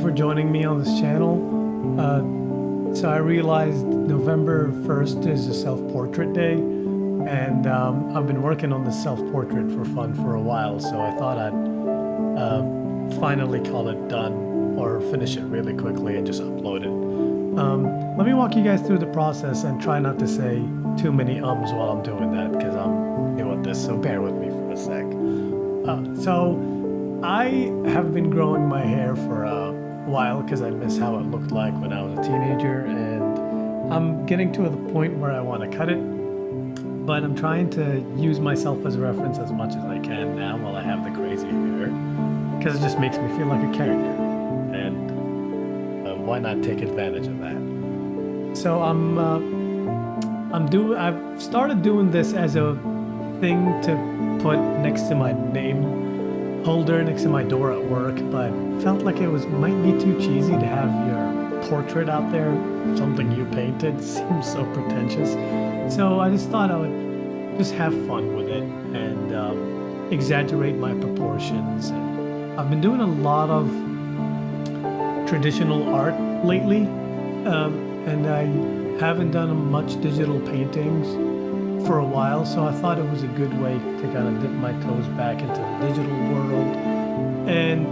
for joining me on this channel. So I realized November 1st is a self-portrait day, and I've been working on this self-portrait for fun for a while, so I thought I'd finally call it done or finish it really quickly and just upload it. Let me walk you guys through the process and try not to say too many ums while I'm doing that because I'm new at this, so bear with me for a sec. So I have been growing my hair for a while because I miss how it looked like when I was a teenager, and I'm getting to the point where I want to cut it, but I'm trying to use myself as a reference as much as I can now while I have the crazy hair because it just makes me feel like a character, and why not take advantage of that? So I've started doing this as a thing to put next to my name holder next to my door at work, but felt like it might be too cheesy to have your portrait out there, something you painted. Seems so pretentious. So I just thought I would just have fun with it and exaggerate my proportions. And I've been doing a lot of traditional art lately, and I haven't done much digital paintings for a while, so I thought it was a good way to kind of dip my toes back into the digital world and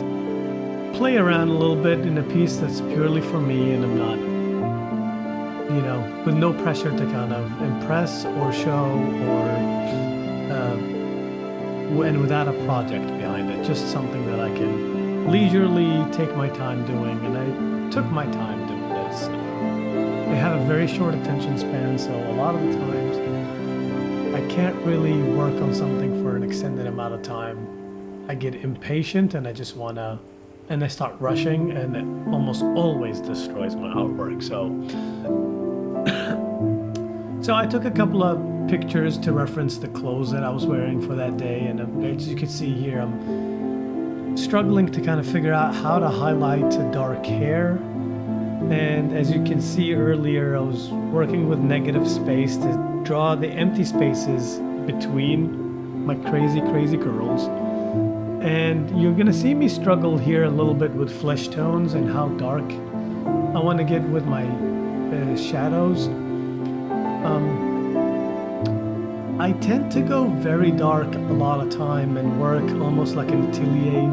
play around a little bit in a piece that's purely for me, and I'm not, with no pressure to kind of impress or show or and without a project behind it, just something that I can leisurely take my time doing, and I took my time doing this. I have a very short attention span, so a lot of the times I can't really work on something for an extended amount of time. I get impatient and I just wanna, and I start rushing, and it almost always destroys my artwork. So I took a couple of pictures to reference the clothes that I was wearing for that day, and as you can see here, I'm struggling to kind of figure out how to highlight dark hair. And as you can see earlier, I was working with negative space to draw the empty spaces between my crazy curls. And you're gonna see me struggle here a little bit with flesh tones and how dark I want to get with my shadows. I tend to go very dark a lot of time and work almost like an atelier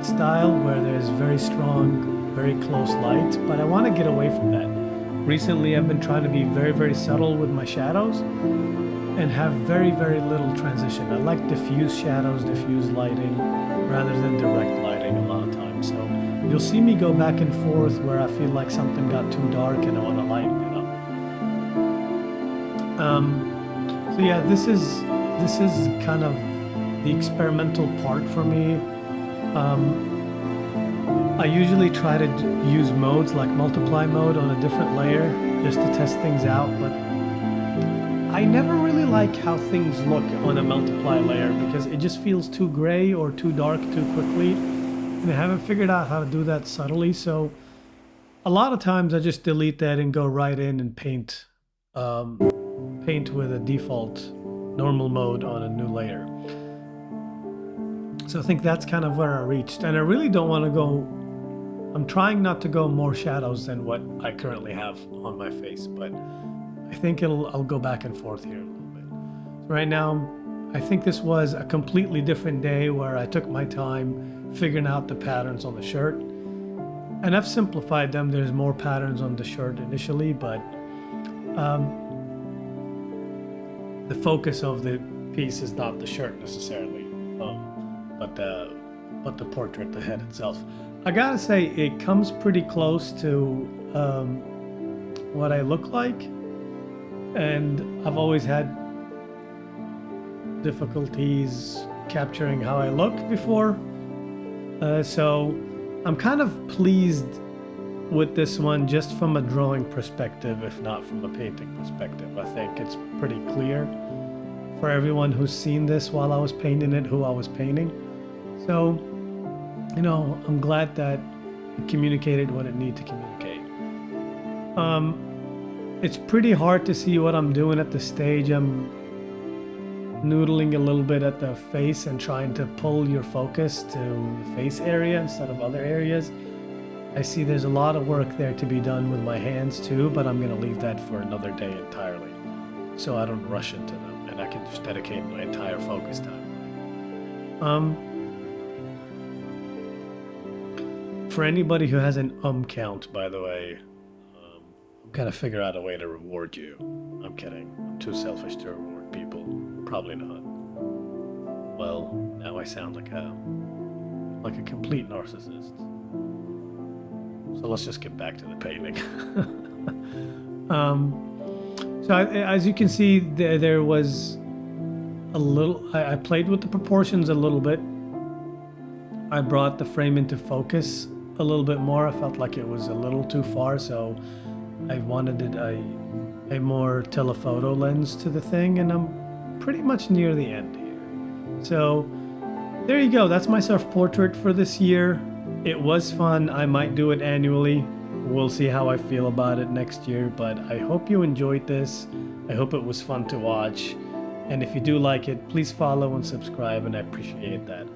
style where there's very strong, very close light, but I want to get away from that. Recently, I've been trying to be very subtle with my shadows and have very little transition. I like diffuse shadows, diffuse lighting, rather than direct lighting a lot of times. So you'll see me go back and forth where I feel like something got too dark and I want to lighten it up. So yeah, this is kind of the experimental part for me. I usually try to use modes like multiply mode on a different layer just to test things out, but I never really like how things look on a multiply layer because it just feels too gray or too dark too quickly, and I haven't figured out how to do that subtly. So a lot of times I just delete that and go right in and paint with a default normal mode on a new layer. So I think that's kind of where I reached, and I really don't want to go. I'm trying not to go more shadows than what I currently have on my face, but I think I'll go back and forth here a little bit. So right now, I think this was a completely different day where I took my time figuring out the patterns on the shirt, and I've simplified them. There's more patterns on the shirt initially, but the focus of the piece is not the shirt necessarily, but the portrait, the head itself. I gotta say, it comes pretty close to what I look like, and I've always had difficulties capturing how I look before, so I'm kind of pleased with this one just from a drawing perspective, if not from a painting perspective. I think it's pretty clear for everyone who's seen this while I was painting it, who I was painting. So, I'm glad that it communicated what it needed to communicate. It's pretty hard to see what I'm doing at the stage. I'm noodling a little bit at the face and trying to pull your focus to the face area instead of other areas. I see there's a lot of work there to be done with my hands too, but I'm gonna leave that for another day entirely, so I don't rush into them, and I can just dedicate my entire focus time. For anybody who has an count, by the way, I'm gonna figure out a way to reward you. I'm kidding. I'm too selfish to reward people. Probably not. Well, now I sound like a complete narcissist. So let's just get back to the painting. As you can see, there was a little. I played with the proportions a little bit. I brought the frame into focus a little bit more. I felt like it was a little too far, so I wanted a more telephoto lens to the thing, and I'm pretty much near the end here. So there you go. That's my self-portrait for this year. It was fun. I might do it annually. We'll see how I feel about it next year, but I hope you enjoyed this. I hope it was fun to watch. And if you do like it, please follow and subscribe, and I appreciate that.